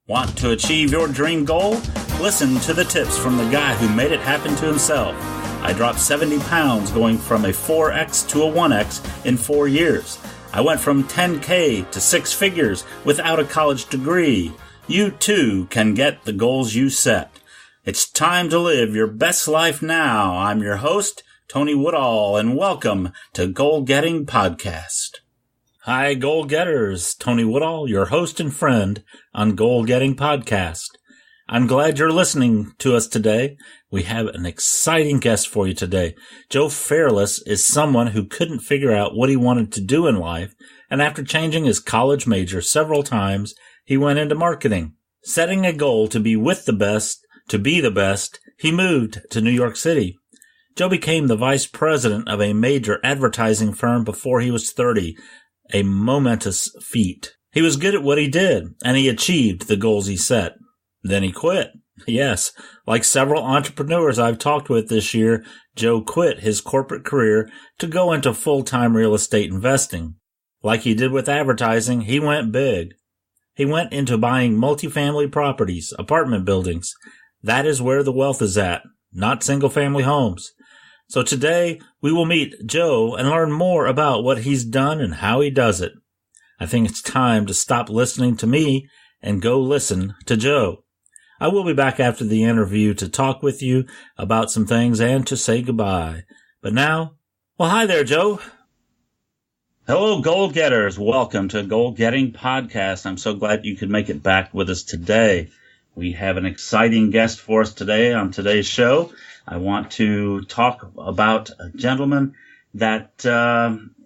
Want to achieve your dream goal? Listen to the tips from the guy who made it happen to himself. I dropped 70 pounds going from a 4X to a 1X in 4 years. I went from 10K to 6 figures without a college degree. You too can get the goals you set. It's time to live your best life now. I'm your host, Tony Woodall, and welcome to Goal Getting Podcast. Hi, goal getters. Tony Woodall, your host and friend on Goal Getting Podcast. I'm glad you're listening to us today. We have an exciting guest for you today. Joe Fairless is someone who couldn't figure out what he wanted to do in life, and after changing his college major several times, he went into marketing. Setting a goal to be with the best, to be the best, he moved to New York City. Joe became the vice president of a major advertising firm before he was 30. A momentous feat. He was good at what he did, and he achieved the goals he set. Then he quit. Yes, like several entrepreneurs I've talked with this year, Joe quit his corporate career to go into full-time real estate investing. Like he did with advertising, he went big. He went into buying multifamily properties, apartment buildings. That is where the wealth is at, not single-family homes. So today, we will meet Joe and learn more about what he's done and how he does it. I think it's time to stop listening to me and go listen to Joe. I will be back after the interview to talk with you about some things and to say goodbye. But now, well, hi there, Joe. Hello, goal getters. Welcome to Goal Getting Podcast. I'm so glad you could make it back with us today. We have an exciting guest for us today on today's show. I want to talk about a gentleman that,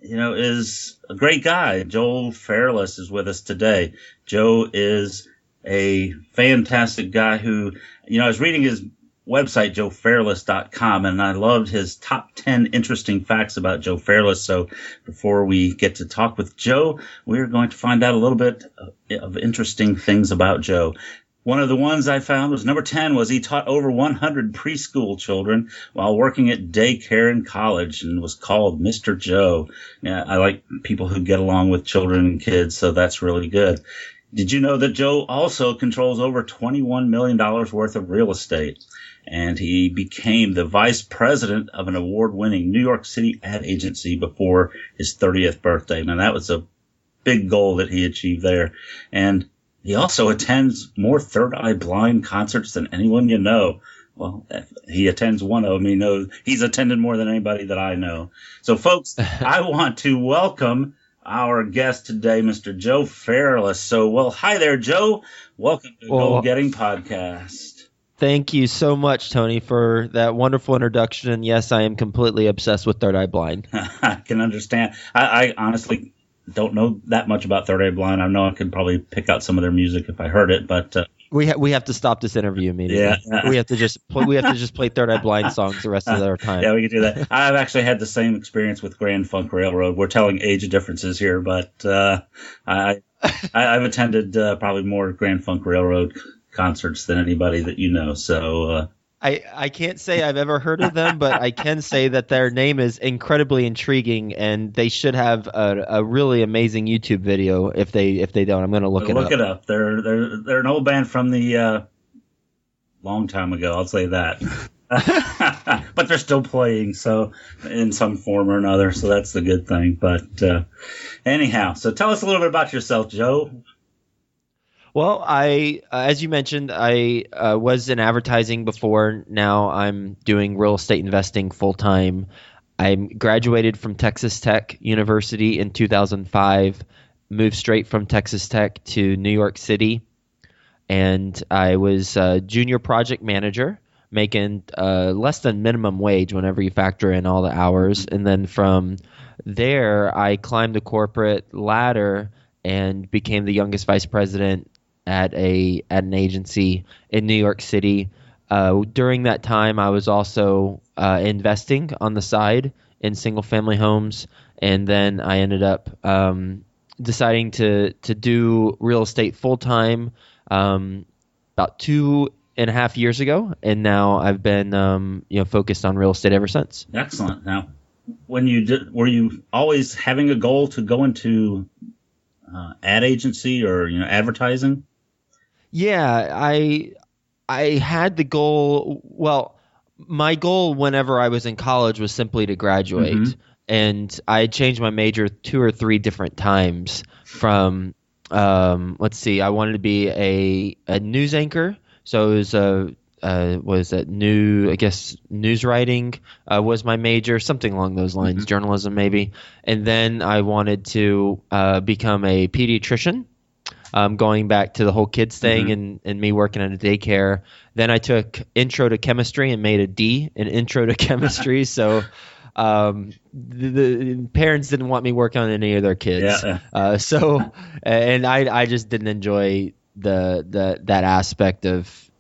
is a great guy. Joe Fairless is with us today. Joe is a fantastic guy who, I was reading his website, joefairless.com, and I loved his top 10 interesting facts about Joe Fairless. So before we get to talk with Joe, we're going to find out a little bit of interesting things about Joe. One of the ones I found was number 10 was he taught over 100 preschool children while working at daycare and college and was called Mr. Joe. Yeah, I like people who get along with children and kids, so that's really good. Did you know that Joe also controls over $21 million worth of real estate? And he became the vice president of an award-winning New York City ad agency before his 30th birthday. Now, that was a big goal that he achieved there. And he also attends more Third Eye Blind concerts than anyone you know. Well, he attends one of them. He's attended more than anybody that I know. So, folks, I want to welcome our guest today, Mr. Joe Fairless. So, hi there, Joe. Welcome to Goal Getting Podcast. Thank you so much, Tony, for that wonderful introduction. And yes, I am completely obsessed with Third Eye Blind. I can understand. I honestly don't know that much about Third Eye Blind. I know I could probably pick out some of their music if I heard it, but we have to stop this interview immediately. Yeah. We have to just play Third Eye Blind songs the rest of our time. Yeah, we can do that. I've actually had the same experience with Grand Funk Railroad. We're telling age differences here, but I've attended probably more Grand Funk Railroad concerts than anybody that you know. So I can't say I've ever heard of them, but I can say that their name is incredibly intriguing, and they should have a really amazing YouTube video. If they don't, I'm going to look it up. Look it up. They're an old band from the long time ago. I'll say that. But they're still playing, so in some form or another. So that's the good thing. But anyhow, so tell us a little bit about yourself, Joe. Well, as you mentioned, I was in advertising before. Now I'm doing real estate investing full time. I graduated from Texas Tech University in 2005, moved straight from Texas Tech to New York City, and I was a junior project manager, making less than minimum wage whenever you factor in all the hours. And then from there, I climbed the corporate ladder and became the youngest vice president at an agency in New York City. During that time, I was also investing on the side in single-family homes, and then I ended up deciding to do real estate full-time about 2.5 years ago, and now I've been focused on real estate ever since. Excellent. Now, when you were you always having a goal to go into ad agency or advertising? Yeah, I had the goal. Well, my goal whenever I was in college was simply to graduate, Mm-hmm. and I changed my major 2 or 3 different times. From let's see, I wanted to be a news anchor, so it was a was that new I guess news writing was my major, something along those lines, Mm-hmm. journalism maybe, and then I wanted to become a pediatrician, going back to the whole kids thing, Mm-hmm. and me working at a daycare. Then I took intro to chemistry and made a D in intro to chemistry. So the parents didn't want me working on any of their kids. Yeah. And I just didn't enjoy that aspect of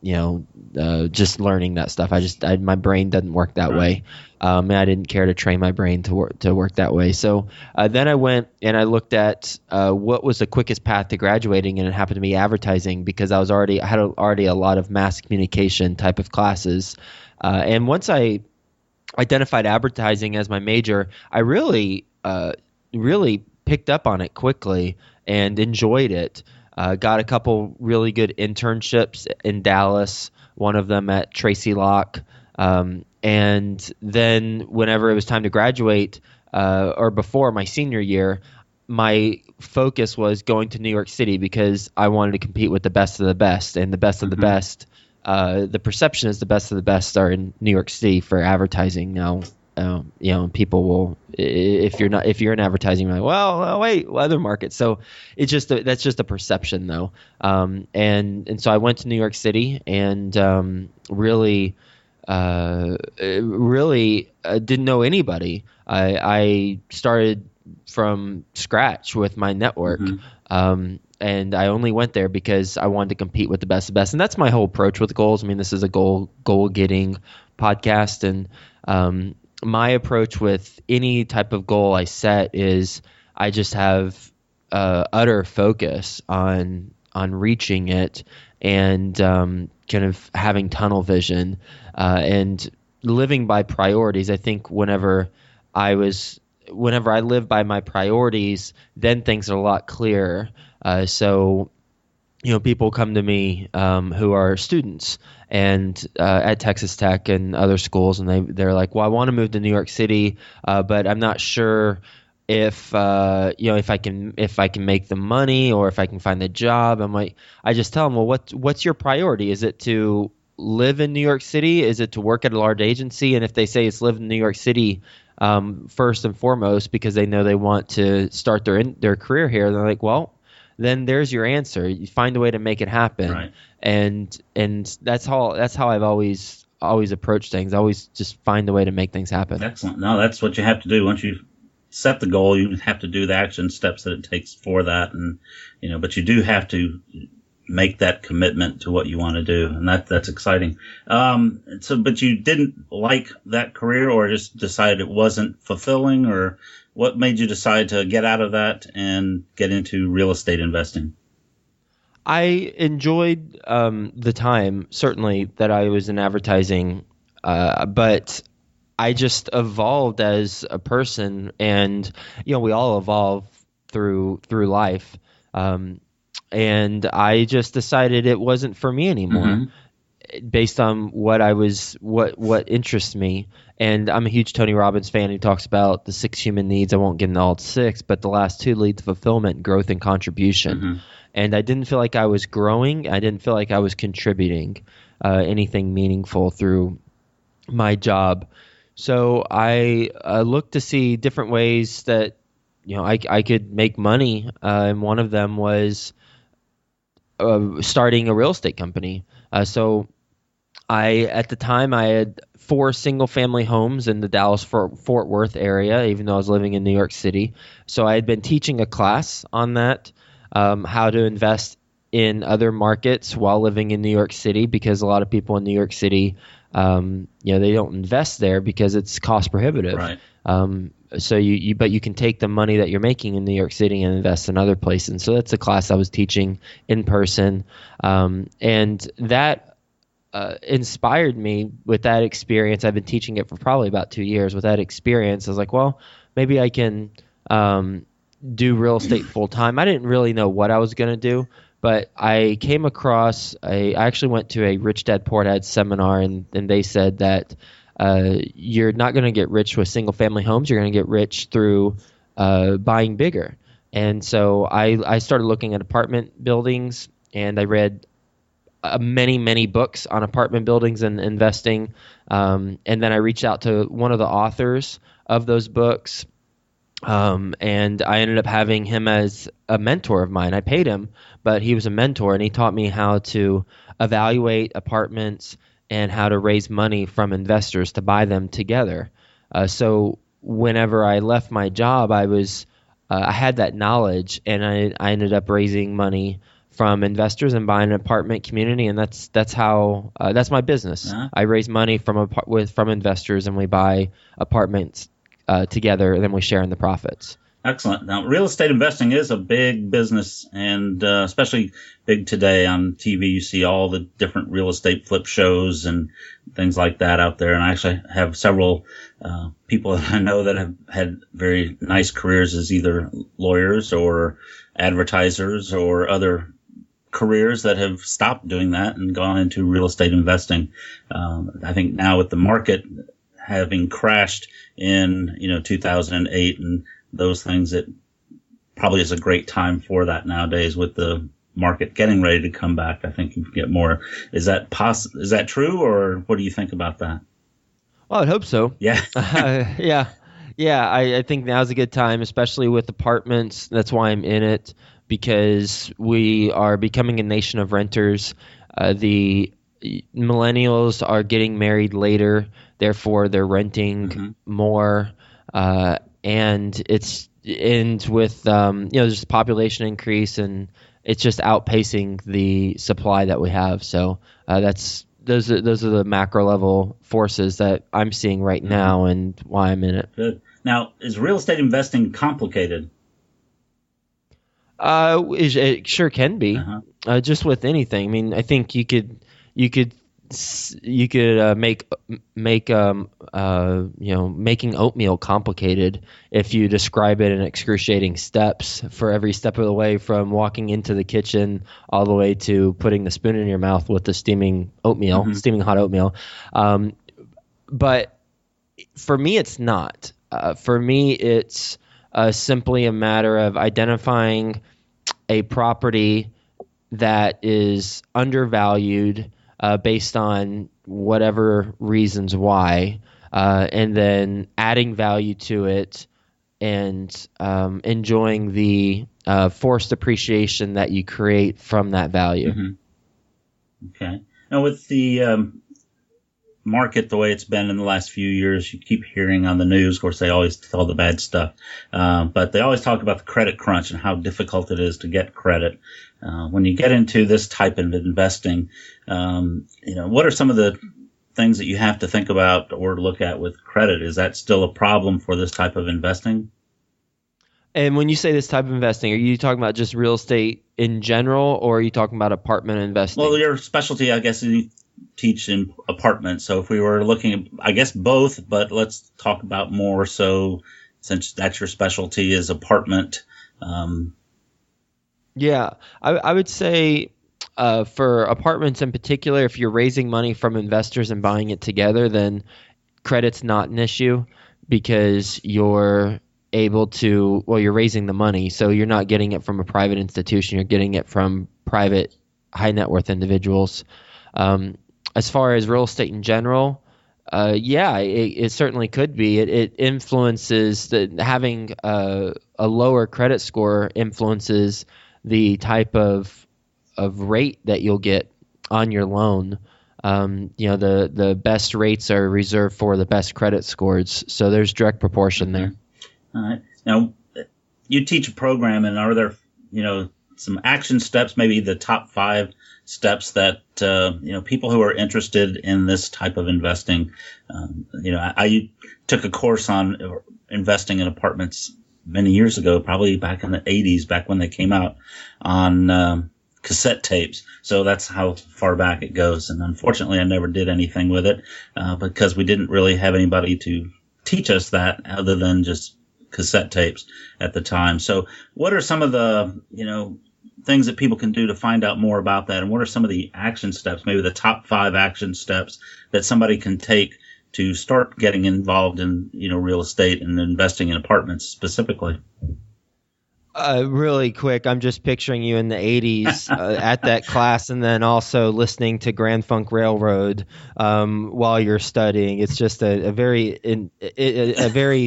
just learning that stuff. My brain doesn't work that Right. way. And I didn't care to train my brain to work that way. So then I went and I looked at what was the quickest path to graduating, and it happened to be advertising because I had already a lot of mass communication type of classes. And once I identified advertising as my major, I really picked up on it quickly and enjoyed it. Got a couple really good internships in Dallas, one of them at Tracy Locke. And then whenever it was time to graduate, or before my senior year, my focus was going to New York City because I wanted to compete with the best of the best, and the best of the Mm-hmm. best. The perception is the best of the best are in New York City for advertising now. People will, if you're in advertising, you're like, well, wait, other markets. So that's just a perception though. And so I went to New York City and really didn't know anybody. I started from scratch with my network. Mm-hmm. And I only went there because I wanted to compete with the best of the best. And that's my whole approach with goals. I mean, this is a goal getting podcast. And my approach with any type of goal I set is I just have utter focus on reaching it, and kind of having tunnel vision, and living by priorities. I think whenever I live by my priorities, then things are a lot clearer. So people come to me who are students and at Texas Tech and other schools, and they're like, well, I want to move to New York City, but I'm not sure if if I can make the money or if I can find the job. I just tell them, well, what's your priority? Is it to live in New York City? Is it to work at a large agency? And if they say it's live in New York City, first and foremost, because they know they want to start their career here, they're like, well, then there's your answer. You find a way to make it happen. Right. And that's how I've always approached things. I always just find a way to make things happen. Excellent. No, that's what you have to do. Once you set the goal, you have to do the action steps that it takes for that. And, but you do have to make that commitment to what you want to do. And that's exciting. But you didn't like that career, or just decided it wasn't fulfilling, or what made you decide to get out of that and get into real estate investing? I enjoyed the time, certainly, that I was in advertising, but I just evolved as a person, and we all evolve through life, and I just decided it wasn't for me anymore. Mm-hmm. Based on what interests me. And I'm a huge Tony Robbins fan. He talks about the 6 human needs. I won't get into all 6, but the last 2 lead to fulfillment, growth, and contribution. Mm-hmm. And I didn't feel like I was growing. I didn't feel like I was contributing anything meaningful through my job. So I looked to see different ways that I could make money, and one of them was starting a real estate company. So at the time, I had 4 single-family homes in the Dallas-Fort Worth area, even though I was living in New York City. So I had been teaching a class on that, how to invest in other markets while living in New York City, because a lot of people in New York City, they don't invest there because it's cost prohibitive. Right. So but you can take the money that you're making in New York City and invest in other places. And so that's a class I was teaching in person, and that inspired me with that experience. I've been teaching it for probably about 2 years. With that experience, I was like, well, maybe I can do real estate full time. I didn't really know what I was going to do, But I came across I actually went to a Rich Dad Poor Dad seminar, and they said that you're not going to get rich with single family homes. You're going to get rich through buying bigger. And so I started looking at apartment buildings, and I read many books on apartment buildings and investing. And then I reached out to one of the authors of those books, and I ended up having him as a mentor of mine. I paid him, but he was a mentor, and he taught me how to evaluate apartments and how to raise money from investors to buy them together. So whenever I left my job, I had that knowledge, and I ended up raising money from investors and buying an apartment community, and that's how that's my business. Uh-huh. I raise money from investors, and we buy apartments together, and then we share in the profits. Excellent. Now, real estate investing is a big business, and especially big today on TV. You see all the different real estate flip shows and things like that out there. And I actually have several people that I know that have had very nice careers as either lawyers or advertisers or other careers that have stopped doing that and gone into real estate investing. I think now with the market having crashed in 2008 and those things, it probably is a great time for that nowadays with the market getting ready to come back. I think you can get more. Is that true, or what do you think about that? Well, I'd hope so. Yeah. Yeah. I think now's a good time, especially with apartments. That's why I'm in it, because we are becoming a nation of renters. The millennials are getting married later, therefore they're renting more. And with there's population increase, and it's just outpacing the supply that we have. So those are the macro level forces that I'm seeing right now, and why I'm in it. Good. Now, is real estate investing complicated? It sure can be. Just with anything. I mean, I think you could make making oatmeal complicated if you describe it in excruciating steps for every step of the way, from walking into the kitchen all the way to putting the spoon in your mouth with the steaming hot oatmeal. But for me, it's not. For me, it's simply a matter of identifying a property that is undervalued based on whatever reasons why, and then adding value to it and enjoying the forced appreciation that you create from that value. Okay. Now, with the market the way it's been in the last few years, you keep hearing on the news, of course they always tell the bad stuff, but they always talk about the credit crunch and how difficult it is to get credit. When you get into this type of investing, what are some of the things that you have to think about or look at with credit? Is that still a problem for this type of investing? And when you say this type of investing, are you talking about just real estate in general, or are you talking about apartment investing? Well, your specialty, I guess, is you teach in apartments. So if we were looking at, I guess, both, but let's talk about more so, since that's your specialty, is apartment. Yeah, I would say for apartments in particular, if you're raising money from investors and buying it together, then credit's not an issue, because you're able to, you're raising the money, so you're not getting it from a private institution, you're getting it from private high net worth individuals. As far as real estate in general, it certainly could be. It influences having a lower credit score influences the type of rate that you'll get on your loan. The best rates are reserved for the best credit scores, so there's direct proportion there. All right. Now, you teach a program, and are there, some action steps, maybe the top 5 steps that, people who are interested in this type of investing, I took a course on investing in apartments many years ago, probably back in the 80s, back when they came out on cassette tapes. So that's how far back it goes. And unfortunately, I never did anything with it because we didn't really have anybody to teach us that other than just cassette tapes at the time. So what are some of the, things that people can do to find out more about that? And what are some of the action steps, maybe the top 5 action steps that somebody can take to start getting involved in, real estate and investing in apartments specifically? Really quick, I'm just picturing you in the 80s at that class, and then also listening to Grand Funk Railroad while you're studying. It's just a very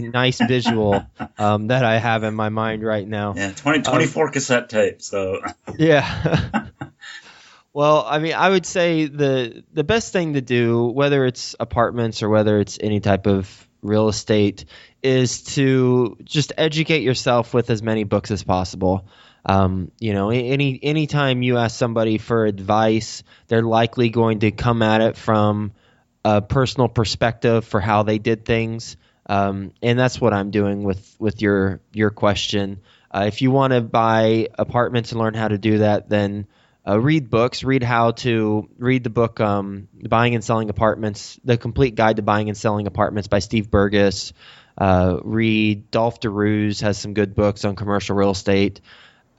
nice visual that I have in my mind right now. Yeah, 24 cassette tapes. So yeah. Well, I mean, I would say the best thing to do, whether it's apartments or whether it's any type of real estate, is to just educate yourself with as many books as possible. Anytime you ask somebody for advice, they're likely going to come at it from a personal perspective for how they did things. And that's what I'm doing with your question. If you want to buy apartments and learn how to do that, then read books. Read the book Buying and Selling Apartments, The Complete Guide to Buying and Selling Apartments by Steve Burgess. Read Dolph DeRue's has some good books on commercial real estate.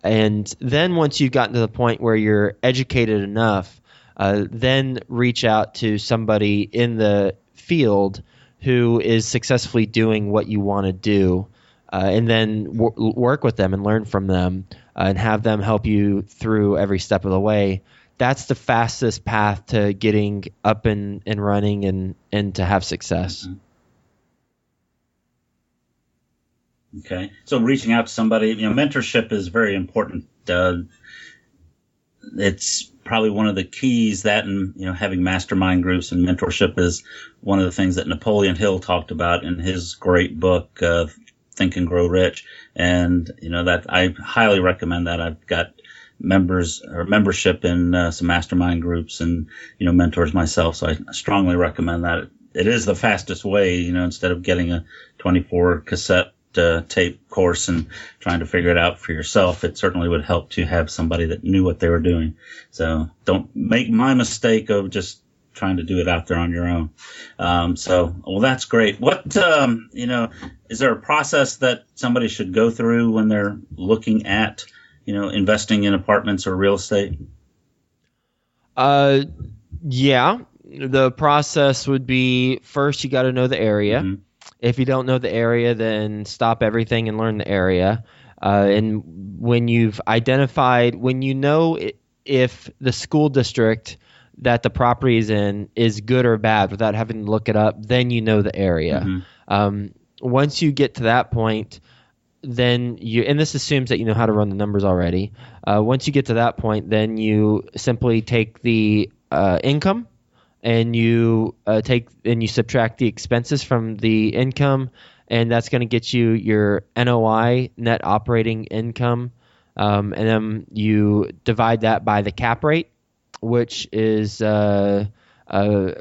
And then once you've gotten to the point where you're educated enough, then reach out to somebody in the field who is successfully doing what you want to do, and then work with them and learn from them, and have them help you through every step of the way. That's the fastest path to getting up and running and to have success. Mm-hmm. Okay. So reaching out to somebody, mentorship is very important. It's probably one of the keys that, and, having mastermind groups and mentorship is one of the things that Napoleon Hill talked about in his great book, Think and Grow Rich. And, that I highly recommend that. I've got membership in some mastermind groups and, mentors myself. So I strongly recommend that. It is the fastest way, instead of getting a 24 cassette tape course and trying to figure it out for yourself. It certainly would help to have somebody that knew what they were doing. So don't make my mistake of just trying to do it out there on your own. Well, that's great. What, is there a process that somebody should go through when they're looking at, investing in apartments or real estate? Yeah. The process would be, first you got to know the area. Mm-hmm. If you don't know the area, then stop everything and learn the area. And when you've identified, when you know if the school district that the property is in is good or bad without having to look it up, then you know the area. Mm-hmm. Once you get to that point, then and this assumes that you know how to run the numbers already. Once you get to that point, then you simply take the income, and you subtract the expenses from the income, and that's going to get you your NOI, net operating income, and then you divide that by the cap rate, which is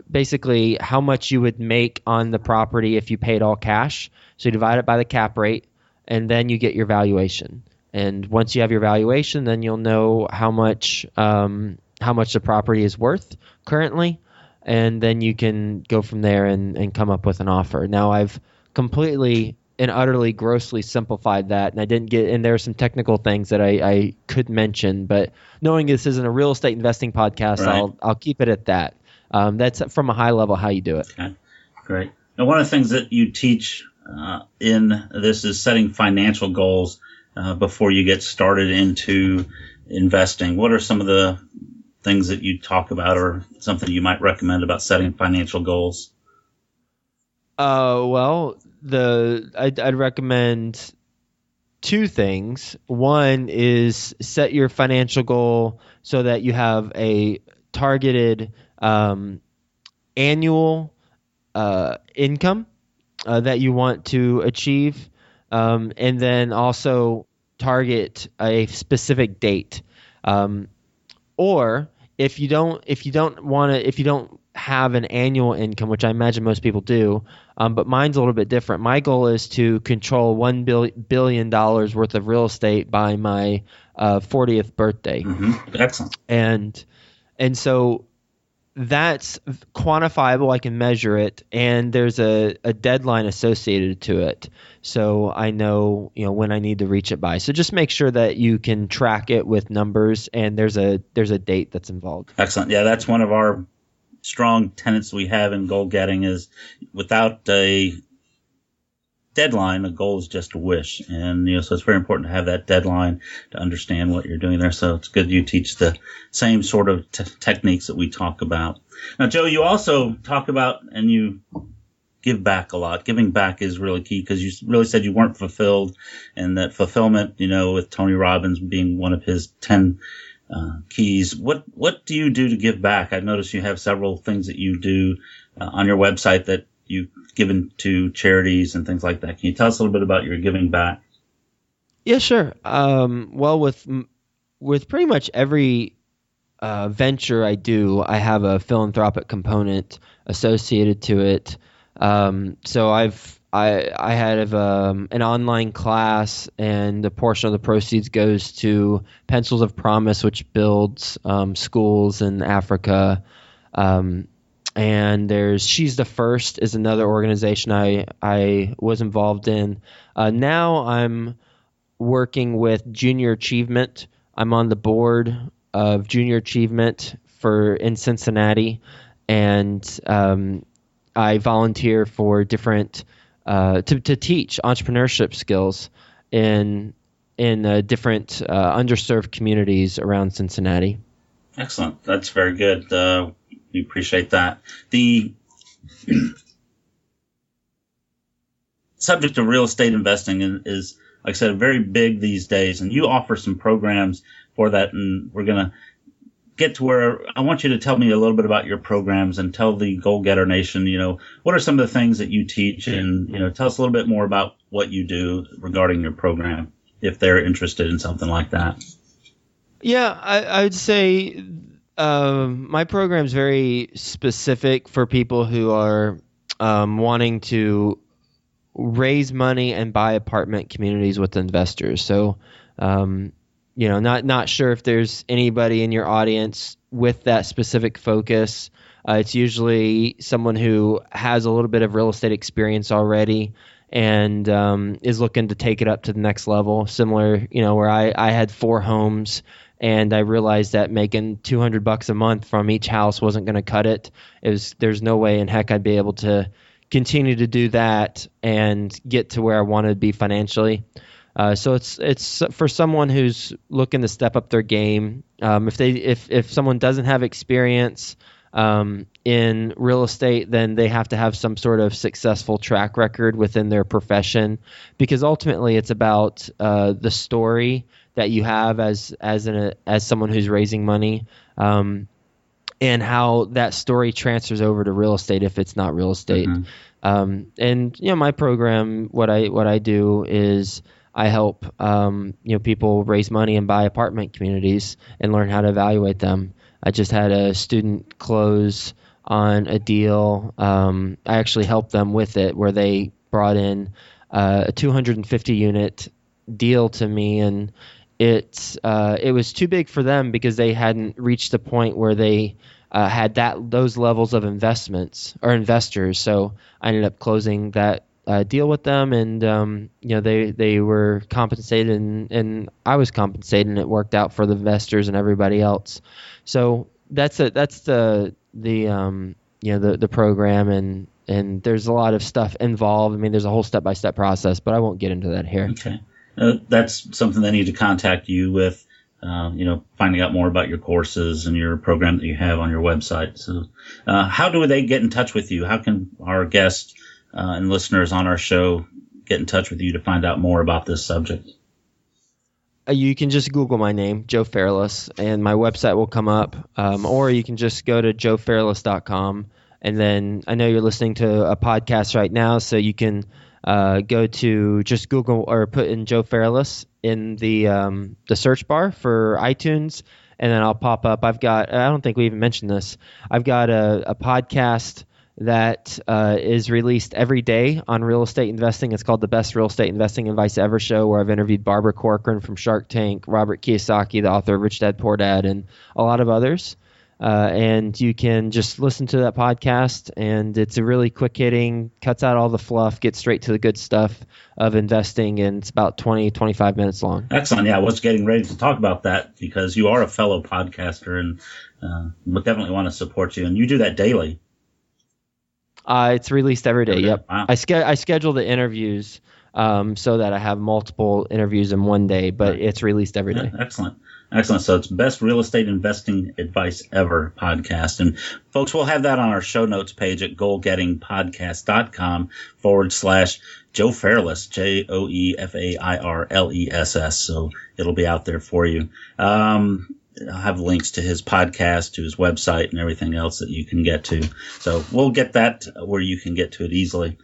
basically how much you would make on the property if you paid all cash. So you divide it by the cap rate, and then you get your valuation. And once you have your valuation, then you'll know how much the property is worth currently. And then you can go from there and come up with an offer. Now, I've completely and utterly grossly simplified that, and I didn't get – and there are some technical things that I could mention, but knowing this isn't a real estate investing podcast, right, I'll keep it at that. That's from a high level how you do it. Okay, great. Now, one of the things that you teach in this is setting financial goals before you get started into investing. What are some of the things that you talk about, or something you might recommend about setting financial goals? Well, I'd recommend two things. One is set your financial goal so that you have a targeted annual income that you want to achieve, and then also target a specific date. Or if you don't have an annual income, which I imagine most people do, but mine's a little bit different. My goal is to control $1 billion worth of real estate by my 40th birthday. Mm-hmm. Excellent. And so that's quantifiable. I can measure it, and there's a deadline associated to it. So I know, when I need to reach it by. So just make sure that you can track it with numbers, and there's a date that's involved. Excellent. Yeah, that's one of our strong tenets we have in goal getting is without a deadline, a goal is just a wish. And, so it's very important to have that deadline to understand what you're doing there. So it's good you teach the same sort of techniques that we talk about. Now, Joe, you also talk about and you give back a lot. Giving back is really key because you really said you weren't fulfilled, and that fulfillment, with Tony Robbins being one of his 10 keys. What do you do to give back? I've noticed you have several things that you do on your website that you've given to charities and things like that. Can you tell us a little bit about your giving back? Yeah, sure. Well, with pretty much every venture I do, I have a philanthropic component associated to it. So I had an online class, and a portion of the proceeds goes to Pencils of Promise, which builds schools in Africa. And there's She's the First is another organization I was involved in. Now I'm working with Junior Achievement. I'm on the board of Junior Achievement in Cincinnati, and I volunteer for different to teach entrepreneurship skills in different underserved communities around Cincinnati. Excellent. That's very good. We appreciate that. The subject of real estate investing is, like I said, very big these days, and you offer some programs for that, and we're going to get to where I want you to tell me a little bit about your programs and tell the Goal Getter Nation, what are some of the things that you teach, and, tell us a little bit more about what you do regarding your program if they're interested in something like that. Yeah, I'd say my program is very specific for people who are wanting to raise money and buy apartment communities with investors. So, not sure if there's anybody in your audience with that specific focus. It's usually someone who has a little bit of real estate experience already and is looking to take it up to the next level. Similar, where I had 4 homes, and I realized that making $200 a month from each house wasn't going to cut it. There's no way in heck I'd be able to continue to do that and get to where I wanted to be financially. So it's for someone who's looking to step up their game. If someone doesn't have experience in real estate, then they have to have some sort of successful track record within their profession, because ultimately it's about the story that you have as someone who's raising money, and how that story transfers over to real estate if it's not real estate. Mm-hmm. And my program, what I do is I help people raise money and buy apartment communities and learn how to evaluate them. I just had a student close on a deal. I actually helped them with it, where they brought in a 250 unit deal to me, and it was too big for them because they hadn't reached the point where they had those levels of investments or investors. So I ended up closing that deal with them, and they were compensated, and I was compensated, and it worked out for the investors and everybody else. So that's the program, and there's a lot of stuff involved. I mean, there's a whole step-by-step process, but I won't get into that here. Okay. That's something they need to contact you with, finding out more about your courses and your program that you have on your website. So how do they get in touch with you? How can our guests and listeners on our show get in touch with you to find out more about this subject? You can just Google my name, Joe Fairless, and my website will come up, or you can just go to joefairless.com. And then I know you're listening to a podcast right now, so you can go to just Google or put in Joe Fairless in the search bar for iTunes, and then I'll pop up. I don't think we even mentioned this. I've got a podcast that is released every day on real estate investing. It's called the Best Real Estate Investing Advice Ever Show, where I've interviewed Barbara Corcoran from Shark Tank, Robert Kiyosaki, the author of Rich Dad Poor Dad, and a lot of others. and you can just listen to that podcast, and it's a really quick hitting, cuts out all the fluff, gets straight to the good stuff of investing, and it's about 20-25 minutes long. Excellent. Yeah, I was getting ready to talk about that because you are a fellow podcaster, and we definitely want to support you. And you do that daily. It's released every day. Yep. Wow. I schedule the interviews so that I have multiple interviews in one day, but it's released every day. Excellent. Excellent. So it's Best Real Estate Investing Advice Ever podcast. And folks, we'll have that on our show notes page at goalgettingpodcast.com/Joe Fairless, JoeFairless. So it'll be out there for you. I'll have links to his podcast, to his website, and everything else that you can get to. So we'll get that where you can get to it easily.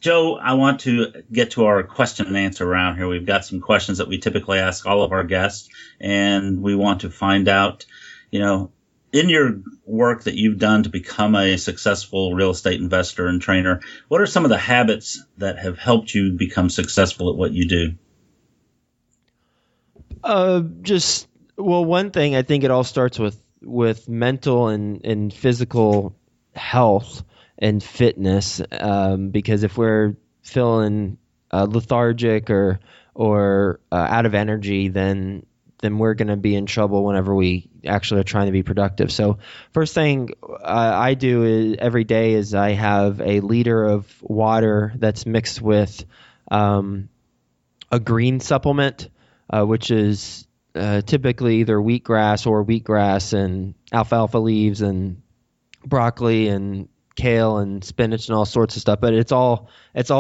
Joe, I want to get to our question and answer round here. We've got some questions that we typically ask all of our guests, and we want to find out, in your work that you've done to become a successful real estate investor and trainer, what are some of the habits that have helped you become successful at what you do? One thing, I think it all starts with mental and physical health and fitness, because if we're feeling lethargic or out of energy, then we're going to be in trouble whenever we actually are trying to be productive. So first thing I do every day is I have a liter of water that's mixed with a green supplement, which is typically either wheatgrass and alfalfa leaves and broccoli and kale and spinach and all sorts of stuff, but it's all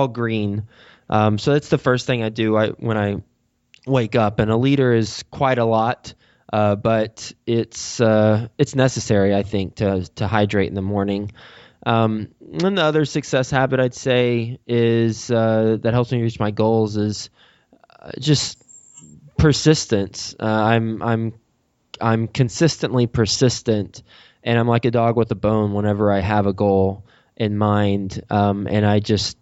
green. So that's the first thing I do when I wake up, and a liter is quite a lot, but it's necessary, I think, to hydrate in the morning. And the other success habit I'd say is that helps me reach my goals is just persistence. I'm consistently persistent, and I'm like a dog with a bone whenever I have a goal in mind, and I just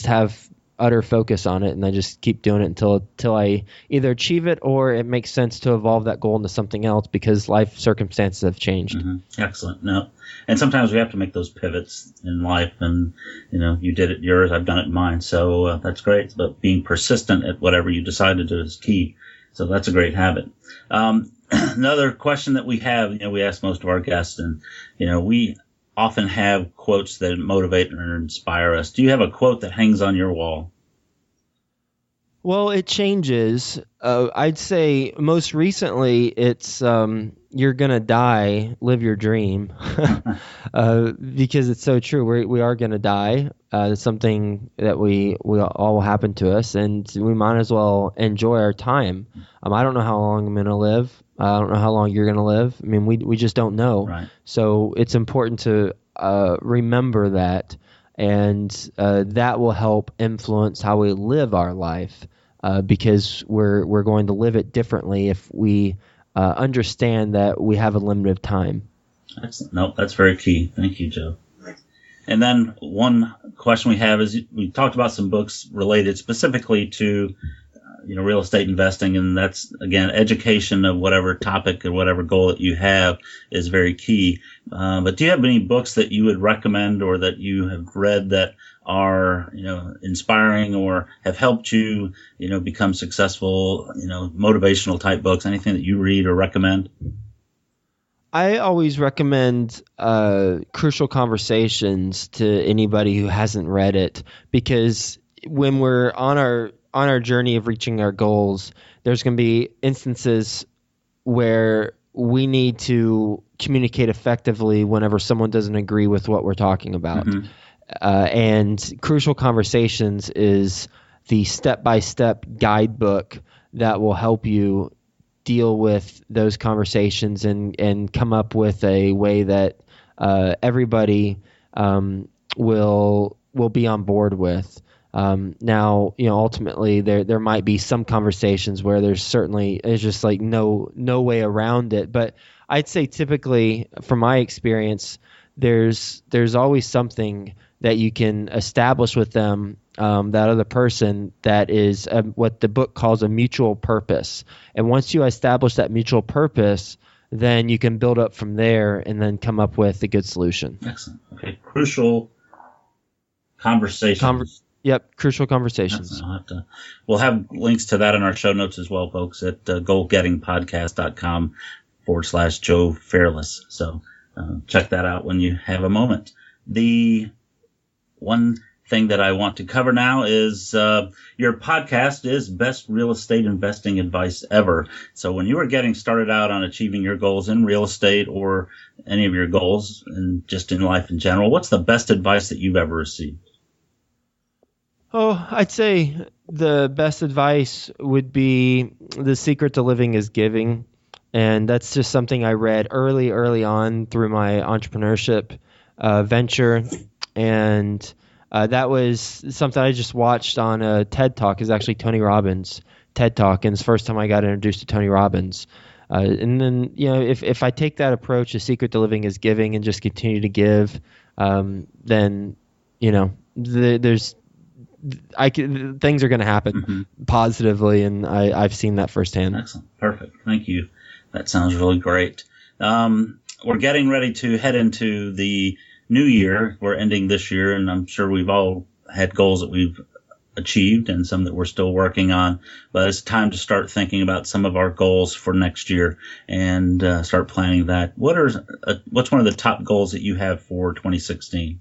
have utter focus on it, and I just keep doing it until I either achieve it or it makes sense to evolve that goal into something else because life circumstances have changed. Mm-hmm. Excellent. No, and sometimes we have to make those pivots in life, and you did it yours, I've done it mine, so that's great. But being persistent at whatever you decide to do is key. So that's a great habit. Another question that we have, we ask most of our guests, and, we often have quotes that motivate or inspire us. Do you have a quote that hangs on your wall? Well, it changes. I'd say most recently it's you're going to die, live your dream, because it's so true. We are going to die. It's something that we all will happen to us, and we might as well enjoy our time. I don't know how long I'm going to live. I don't know how long you're going to live. I mean, we just don't know. Right. So it's important to remember that, and that will help influence how we live our life, because we're going to live it differently if we understand that we have a limited time. Excellent. No, that's very key. Thank you, Joe. And then one question we have is, we talked about some books related specifically to real estate investing, and that's, again, education of whatever topic or whatever goal that you have is very key. But do you have any books that you would recommend or that you have read that are, inspiring or have helped you, become successful, motivational type books, anything that you read or recommend? I always recommend Crucial Conversations to anybody who hasn't read it, because when we're on our journey of reaching our goals, there's going to be instances where we need to communicate effectively whenever someone doesn't agree with what we're talking about. Mm-hmm. And Crucial Conversations is the step-by-step guidebook that will help you deal with those conversations and come up with a way that everybody will be on board with. Now, ultimately there might be some conversations where there's just like no way around it. But I'd say typically, from my experience, there's always something that you can establish with them, that other person, that is what the book calls a mutual purpose. And once you establish that mutual purpose, then you can build up from there and then come up with a good solution. Excellent. Okay. Crucial conversations. Crucial conversations. We'll have links to that in our show notes as well, folks, at goalgettingpodcast.com/Joe Fairless. So check that out when you have a moment. The one thing that I want to cover now is your podcast is Best Real Estate Investing Advice Ever. So when you were getting started out on achieving your goals in real estate or any of your goals and just in life in general, what's the best advice that you've ever received? Oh, I'd say the best advice would be the secret to living is giving. And that's just something I read early on through my entrepreneurship venture. And that was something I just watched on a TED Talk. Is actually Tony Robbins' TED Talk. And it's the first time I got introduced to Tony Robbins. And then, if I take that approach, the secret to living is giving, and just continue to give, then, things are going to happen positively, and I've seen that firsthand. Excellent. Perfect. Thank you. That sounds really great. We're getting ready to head into the new year. We're ending this year, and I'm sure we've all had goals that we've achieved and some that we're still working on. But it's time to start thinking about some of our goals for next year and start planning that. What's one of the top goals that you have for 2016?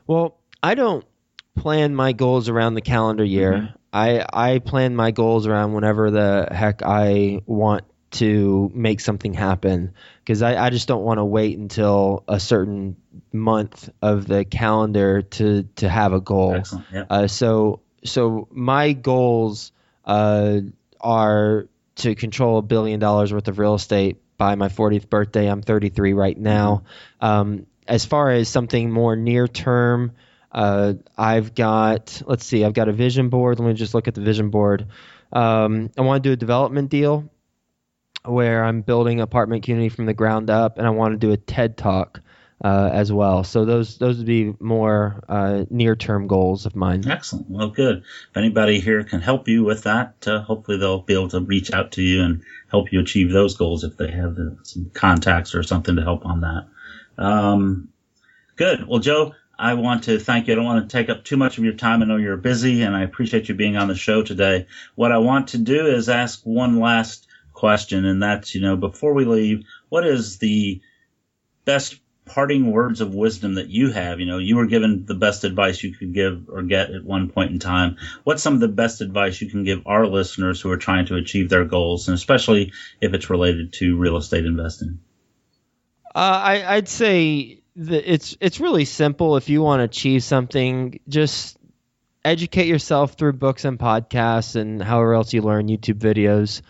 Well, I don't plan my goals around the calendar year. I plan my goals around whenever the heck I want to make something happen, because I just don't want to wait until a certain month of the calendar to have a goal. Excellent. Yep. So my goals are to control $1 billion worth of real estate by my 40th birthday. I'm 33 right now. As far as something more near term, I've got a vision board. Let me just look at the vision board. I want to do a development deal where I'm building an apartment community from the ground up, and I want to do a TED Talk as well. So those would be more near-term goals of mine. Excellent. Well, good. If anybody here can help you with that, hopefully they'll be able to reach out to you and help you achieve those goals if they have some contacts or something to help on that. Good. Well, Joe, I want to thank you. I don't want to take up too much of your time. I know you're busy, and I appreciate you being on the show today. What I want to do is ask one last question, and that's, before we leave, what is the best parting words of wisdom that you have? You were given the best advice you could give or get at one point in time. What's some of the best advice you can give our listeners who are trying to achieve their goals, and especially if it's related to real estate investing? I'd say that it's really simple. If you want to achieve something, just educate yourself through books and podcasts and however else you learn, YouTube videos.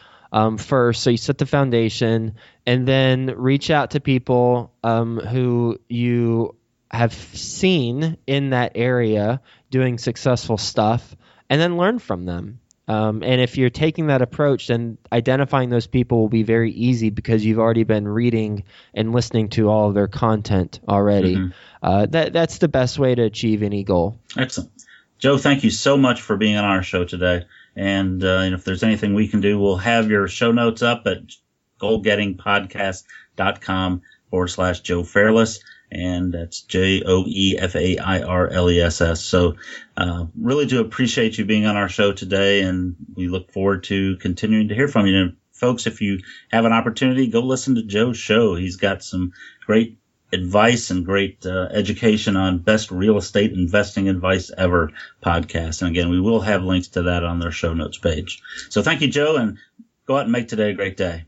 First, so you set the foundation, and then reach out to people who you have seen in that area doing successful stuff, and then learn from them. And if you're taking that approach, then identifying those people will be very easy, because you've already been reading and listening to all of their content already. That's the best way to achieve any goal. Excellent. Joe, thank you so much for being on our show today. And if there's anything we can do, we'll have your show notes up at goalgettingpodcast.com/Joe Fairless. And that's JoeFairless. So really do appreciate you being on our show today. And we look forward to continuing to hear from you. And folks, if you have an opportunity, go listen to Joe's show. He's got some great advice and great education on Best Real Estate Investing Advice Ever podcast. And again, we will have links to that on their show notes page. So thank you, Joe, and go out and make today a great day.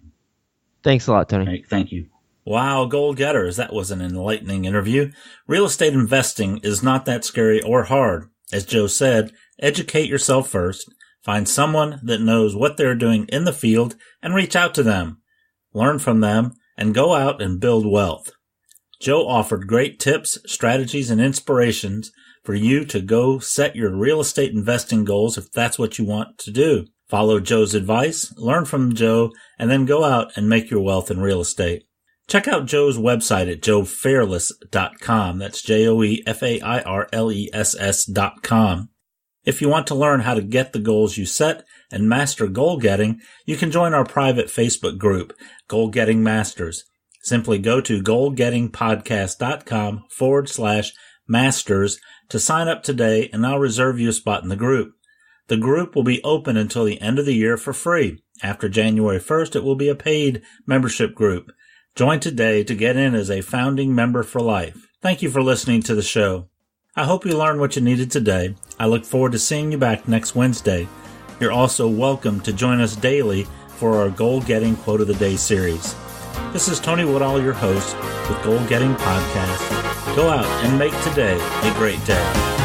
Thanks a lot, Tony. Right, thank you. Wow, goal getters. That was an enlightening interview. Real estate investing is not that scary or hard. As Joe said, educate yourself first, find someone that knows what they're doing in the field, and reach out to them. Learn from them, and go out and build wealth. Joe offered great tips, strategies, and inspirations for you to go set your real estate investing goals if that's what you want to do. Follow Joe's advice, learn from Joe, and then go out and make your wealth in real estate. Check out Joe's website at joefairless.com. That's JoeFairless.com. If you want to learn how to get the goals you set and master goal getting, you can join our private Facebook group, Goal Getting Masters. Simply go to goalgettingpodcast.com/masters to sign up today, and I'll reserve you a spot in the group. The group will be open until the end of the year for free. After January 1st, it will be a paid membership group. Join today to get in as a founding member for life. Thank you for listening to the show. I hope you learned what you needed today. I look forward to seeing you back next Wednesday. You're also welcome to join us daily for our Goal Getting Quote of the Day series. This is Tony Woodall, your host with Goal Getting Podcast. Go out and make today a great day.